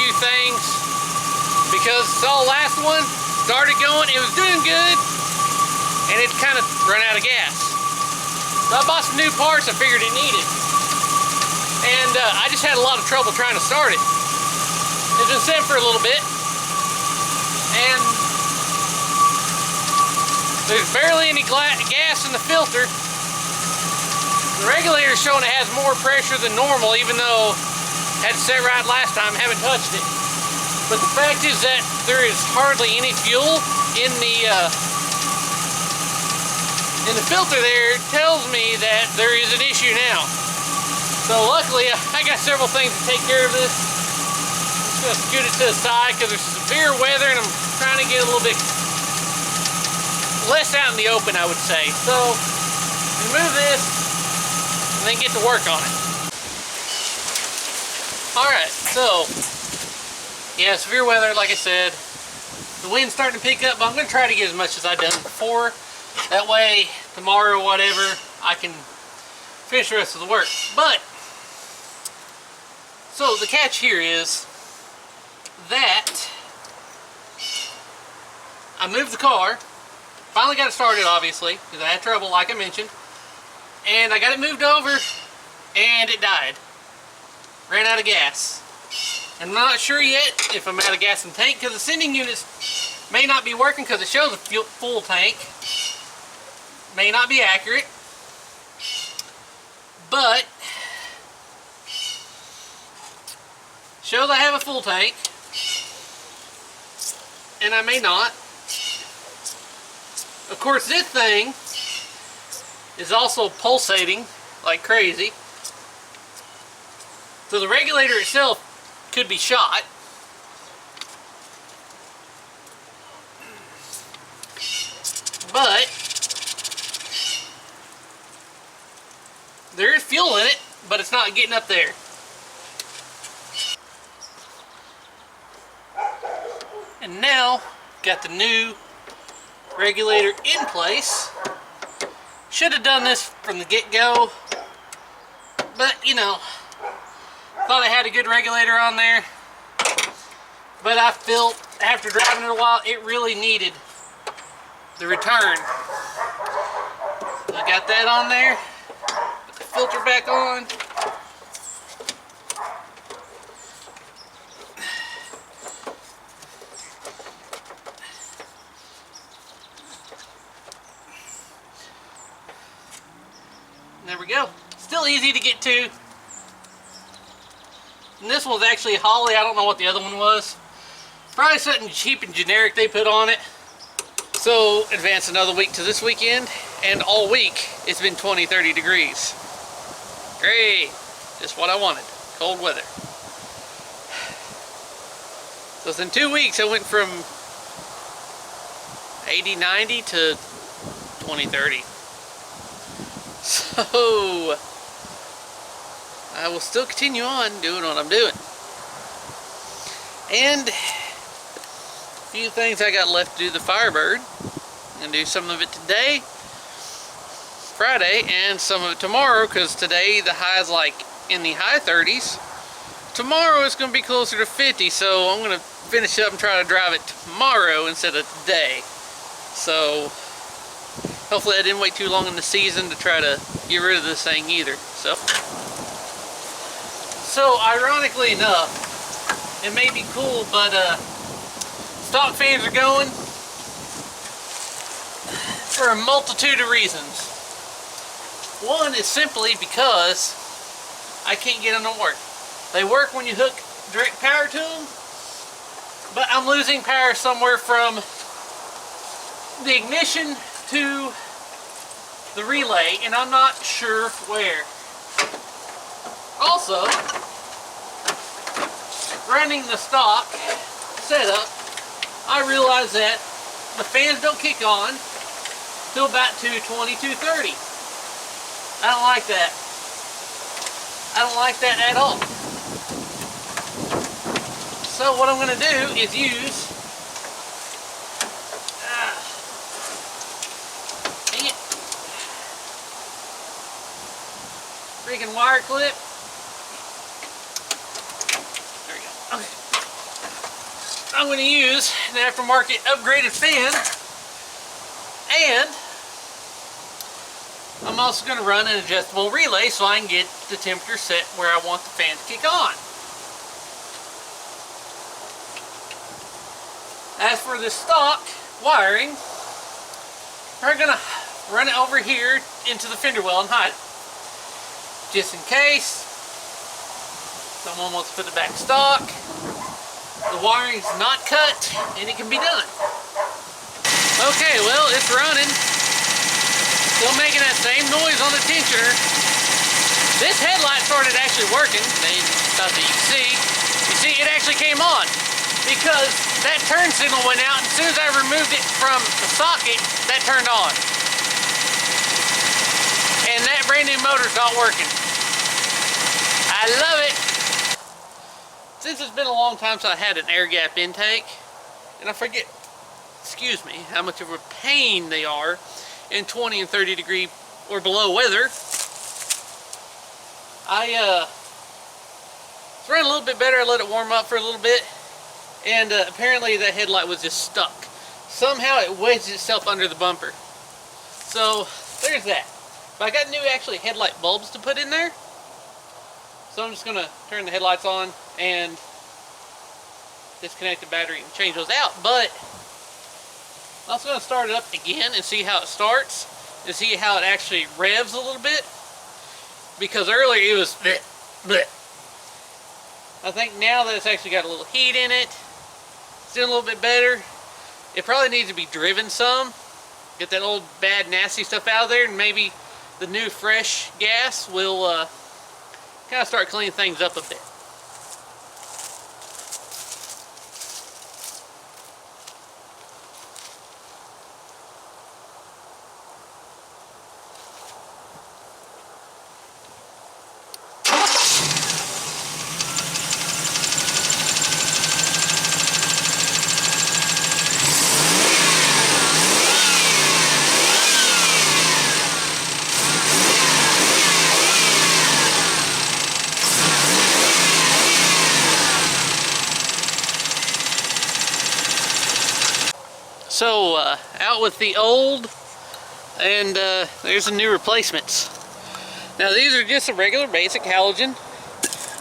few things because the last one started going, it was doing good, and it kind of ran out of gas. So I bought some new parts I figured it needed, and I just had a lot of trouble trying to start it. It's been sitting for a little bit, and there's barely any gas in the filter. The regulator's showing it has more pressure than normal, even though it had set right last time, haven't touched it. But the fact is that there is hardly any fuel in the filter there. It tells me that there is an issue now. So luckily, I got several things to take care of this. I'm just gonna scoot it to the side because there's severe weather and I'm trying to get a little bit less out in the open, I would say. So, remove this and then get to work on it. Alright, so, yeah, severe weather, like I said. The wind's starting to pick up, but I'm going to try to get as much as I've done before. That way, tomorrow or whatever, I can finish the rest of the work. But, so the catch here is that I moved the car. Finally got it started, obviously, because I had trouble, like I mentioned. And I got it moved over, and it died. Ran out of gas. And I'm not sure yet if I'm out of gas in the tank, because the sending units may not be working because it shows a full tank. May not be accurate. But shows I have a full tank. And I may not. Of course, this thing is also pulsating like crazy. So the regulator itself could be shot. But there is fuel in it, but it's not getting up there. And now, got the new regulator in place. Should have done this from the get-go, but you know, thought I had a good regulator on there, but I felt after driving it a while it really needed the return. So I got that on there, put the filter back on. There we go. Still easy to get to. And this one's actually Holly. I don't know what the other one was. Probably something cheap and generic they put on it. So, advance another week to this weekend. And all week, it's been 20, 30 degrees. Great. Just what I wanted. Cold weather. So, within 2 weeks, I went from 80, 90 to 20, 30. So, I will still continue on doing what I'm doing. And a few things I got left to do the Firebird. I'm going to do some of it today, Friday, and some of it tomorrow, because today the high is like in the high 30s. Tomorrow it's going to be closer to 50, so I'm going to finish up and try to drive it tomorrow instead of today. So, hopefully I didn't wait too long in the season to try to get rid of this thing either. So ironically enough, it may be cool, but stock fans are going for a multitude of reasons. One is simply because I can't get them to work. They work when you hook direct power to them, but I'm losing power somewhere from the ignition to the relay, and I'm not sure where. Also, running the stock setup, I realized that the fans don't kick on till about 220, 230. I don't like that. I don't like that at all. So what I'm going to do is use dang it, freaking wire clip. There we go. Okay. I'm going to use an aftermarket upgraded fan, and I'm also going to run an adjustable relay so I can get the temperature set where I want the fan to kick on. As for the stock wiring, we're going to run it over here into the fender well and hide it. Just in case someone wants to put it back stock, the wiring's not cut and it can be done. Okay, well, it's running. Still making that same noise on the tensioner. This headlight started actually working. Not that you can see. You see, it actually came on because that turn signal went out, and as soon as I removed it from the socket, that turned on. And that brand new motor's not working. I love it. Since it's been a long time since I had an air gap intake, and I forget, excuse me, how much of a pain they are in 20 and 30 degree or below weather, it's running a little bit better. I let it warm up for a little bit, and apparently that headlight was just stuck. Somehow it wedged itself under the bumper. So there's that. But I got new actually headlight bulbs to put in there. So I'm just going to turn the headlights on and disconnect the battery and change those out. But I'm also going to start it up again and see how it starts and see how it actually revs a little bit. Because earlier it was bleh, bleh. I think now that it's actually got a little heat in it, it's doing a little bit better. It probably needs to be driven some. Get that old bad nasty stuff out of there, and maybe the new fresh gas will kind of start cleaning things up a bit. So out with the old, and there's the new replacements. Now these are just a regular basic halogen.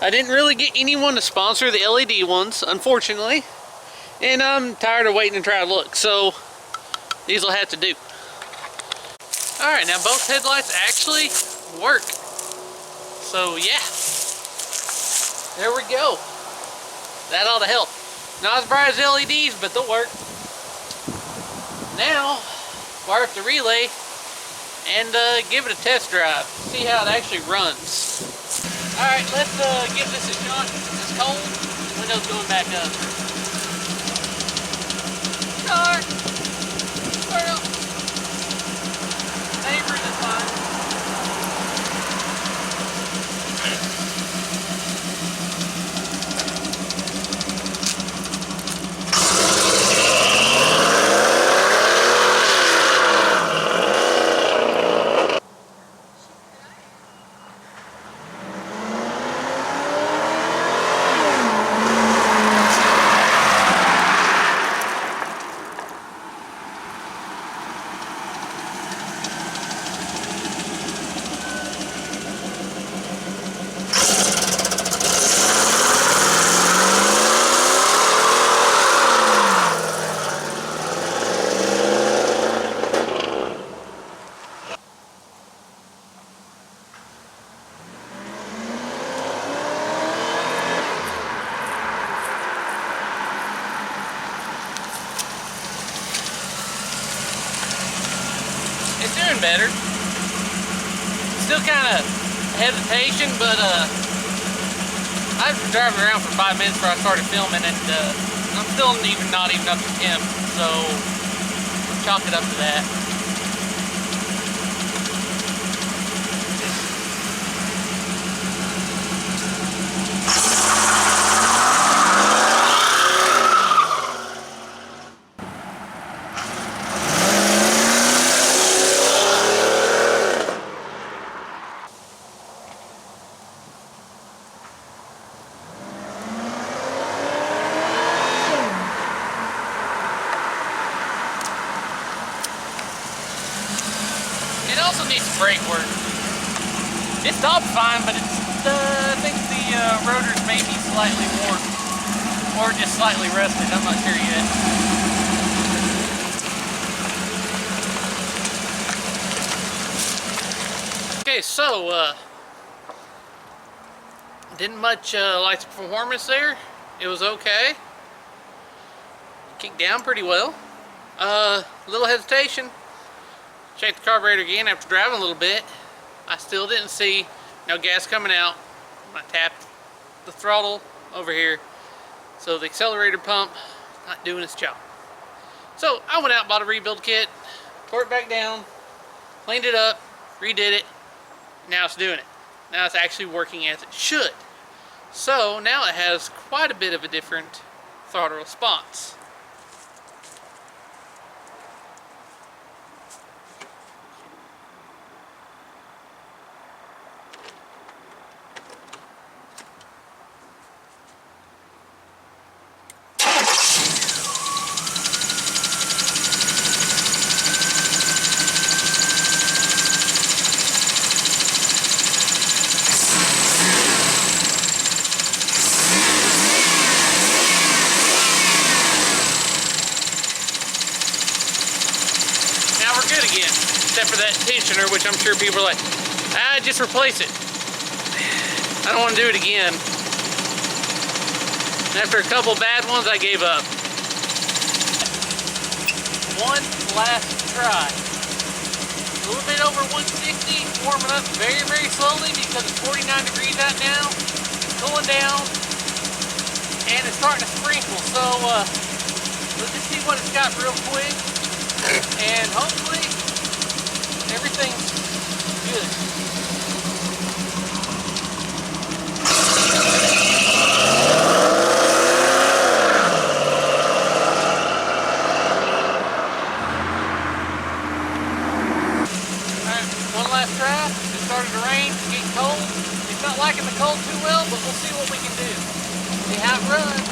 I didn't really get anyone to sponsor the LED ones, unfortunately, and I'm tired of waiting to try to look, so these will have to do. Alright, now both headlights actually work. So yeah, there we go. That ought to help. Not as bright as LEDs, but they'll work. Now, fire up the relay and give it a test drive. See how it actually runs. Alright, let's give this a shot. It's cold. Window's going back up. Start. Well, neighbor, that's fine. It's doing better. Still kind of hesitation, but I've been driving around for 5 minutes before I started filming, and I'm still not even up to temp, so chalk it up to that. also needs some brake work. It stopped fine, but it's I think the rotors may be slightly worn or just slightly rusted. I'm not sure yet. Okay, so didn't much like the performance there. It was okay. Kicked down pretty well. Little hesitation. Checked the carburetor again after driving a little bit. I still didn't see no gas coming out. I tapped the throttle over here, so the accelerator pump not doing its job. So I went out and bought a rebuild kit, tore it back down, cleaned it up, redid it. Now it's doing it. Now it's actually working as it should. So now it has quite a bit of a different throttle response. Good again, except for that tensioner, which I'm sure people are like, just replace it. I don't want to do it again. After a couple bad ones, I gave up. One last try. A little bit over 160, warming up very, very slowly because it's 49 degrees out now, cooling down, and it's starting to sprinkle. So let's just see what it's got real quick. And hopefully everything's good. Alright, one last try. It started to rain, it's getting cold. It's not liking the cold too well, but we'll see what we can do. See how it runs.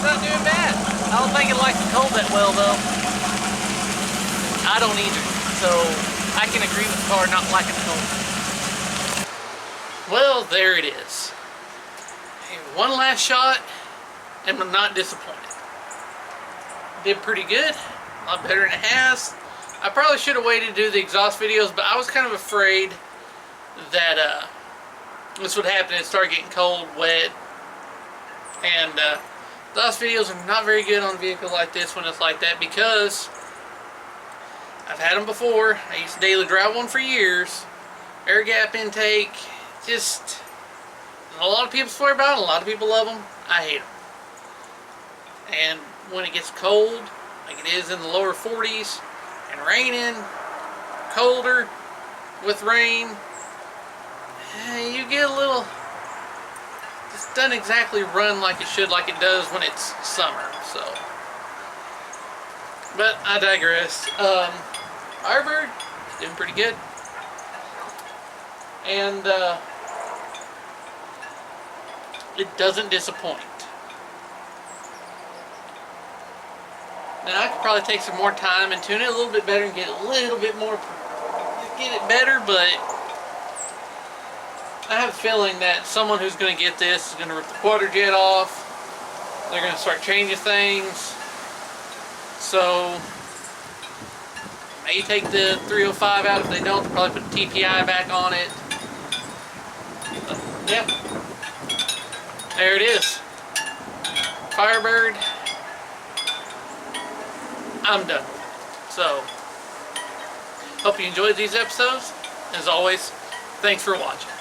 Not doing bad. I don't think it likes the cold that well though. I don't either. So I can agree with the car not liking the cold. Well, there it is. Hey, one last shot and I'm not disappointed. Did pretty good. A lot better than it has. I probably should have waited to do the exhaust videos, but I was kind of afraid that this would happen and start getting cold, wet, and exhaust videos are not very good on a vehicle like this when it's like that, because I've had them before. I used to daily drive one for years. Air gap intake, just a lot of people swear about it, a lot of people love them. I hate them. And when it gets cold, like it is in the lower 40s, and raining, colder, with rain, you get a little, just doesn't exactly run like it should, like it does when it's summer. So, but I digress. Firebird is doing pretty good, and it doesn't disappoint. Now I could probably take some more time and tune it a little bit better and get a little bit more, get it better, but I have a feeling that someone who's going to get this is going to rip the quarter jet off. They're going to start changing things. So may take the 305 out. If they don't, they'll probably put TPI back on it. But, yeah, there it is. Firebird. I'm done. So, hope you enjoyed these episodes. As always, thanks for watching.